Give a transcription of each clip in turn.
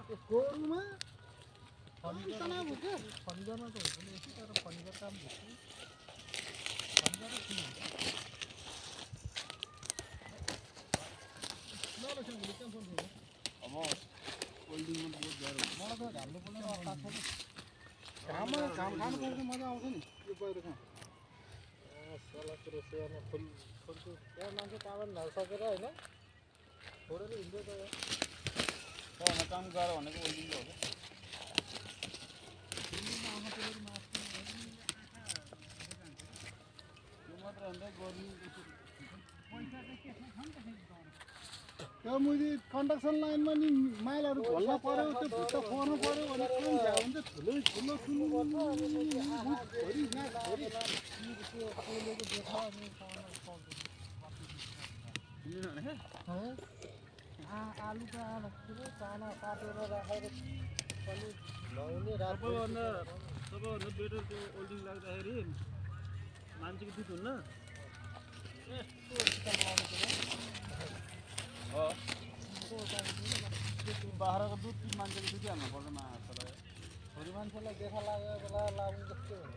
गोरुमा furniture हुन्छ फर्निचरमा त हुँदैन यति तर फर्निचर काम हुन्छ फर्निचर ठिक हुन्छ नलसँग के फोन दिनु अब होल्डिङमा बहुत गाह्रो मलाई त घाम्नु पर्ने अवस्था छ घाममा घाम खानु पर्ने मजा आउँछ नि यो बाहिर खाम सला कुरो सेवामा फुल फुलको त्यहाँ मान्छे काममा नसकेर होइन थोरैले हिँड्दै गयो काम गाह्रो भनेको होल्डिङ हो त्यो मैले कन्स्ट्रक्सन लाइनमा नि माइलहरू घोल्न पर्यो त्यो भित्र फोर्नु पर्यो भने काम भ्याउ हुन्छ ठुलो ठुलो आलुका चाना काटेर राखेर पनि लाउने सबैभन्दा बेटर त्यो होल्डिङ लाग्दाखेरि मान्छेको दुध हुन्न बाख्राको दुध मान्छेको दुधै हाल्नु पर्छ माछालाई छोरी मान्छेलाई देखा लागेको बेला लाग्नु जस्तो हुन्छ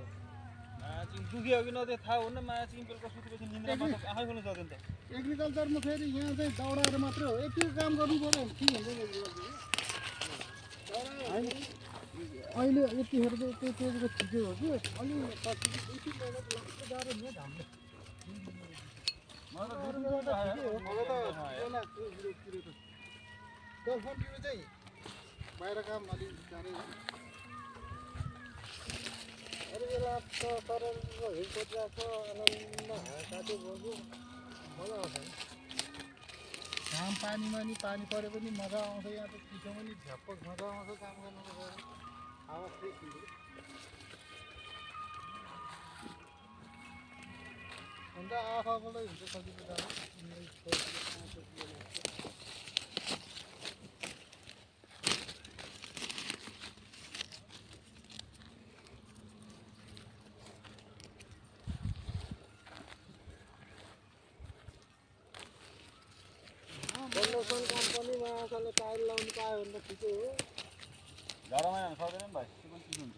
माछा दुखी हो कि नदिए थाहा हुन्न माछा बेलुका सुतेपछि निन्द्रामा आफै खोल्न सक्दैन त एग्रिकल्चरमा फेरि यहाँ चाहिँ दौडाएर मात्रै हो यति काम गर्नु पर्यो भने के हुन्छ अहिले यतिखेर चाहिँ त्यो ठिकै हो कि अलि पछि यति मेहनत लाग्छ गाह्रो नि घामले गल्फन्डीमा चाहिँ बाहिर काम अलिक गाह्रै हो अरू बेला त तर हिल खोजिरहेको आनन्द साथी बोजू मजा आउँछ घाम पानीमा नि पानी परे पनि मजा आउँछ यहाँ त चिसोमा नि झ्याप्पक मजा आउँछ काम गर्नुको हावा फ्रेस हुन्छ अन्त आफूलाई हुन्छ सजिलो जानु 15 कम्पनीमा असलले टाइल लाउनु पायो भने त ठिकै हो जाडो महिनामा सक्दैन नि भाइ त्यो पनि चिसो हुन्छ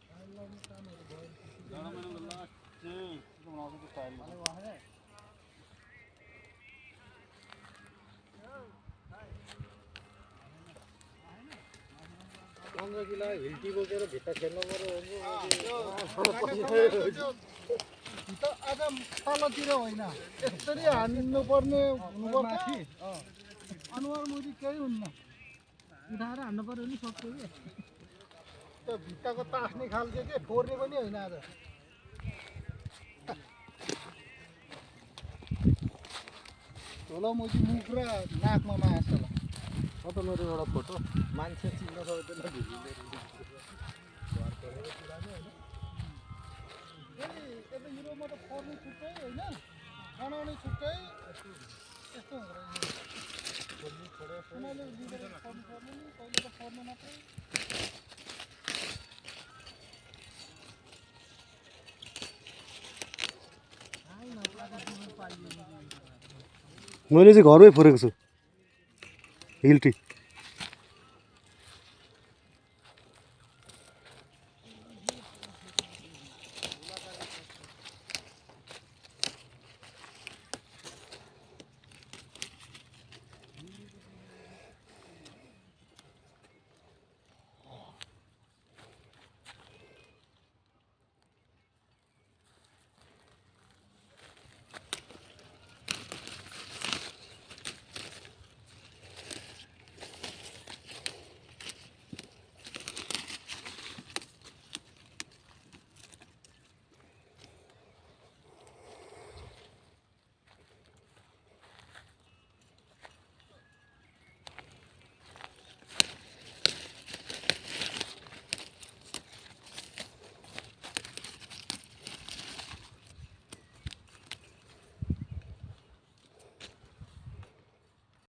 टाइल लाउने कामहरु भयो जाडो महिनामा लास्ट चाहिँ चिसो बनाउँछ त्यो टाइल अनि वाहे 15 किलो हिल्टी बोकेर भित्ता खेल्नु पर्यो त आज तलतिर होइन यसरी हान्नु पर्ने हुनुपर्छ अनुहार मुजी केही हुन्न उठाएर हान्नु पर्यो नि सक्यो के त्यो भित्ताको तास्ने खालको के फोर्ने पनि होइन आज होला मुजी मुख र नाकमा मास होला छ त मेरो एउटा फोटो मान्छे चिन्न सक्दैन भिडियोले यता युरोपमा त फोर्नु छुट्टै होइन बनाउने छुट्टै यस्तो हुँदैन उनीहरूले लिएर फोर्नु पर्ने नि कहिले त फोर्नु मात्रै मैले चाहिँ घरमै फोरेको छु हिल्टी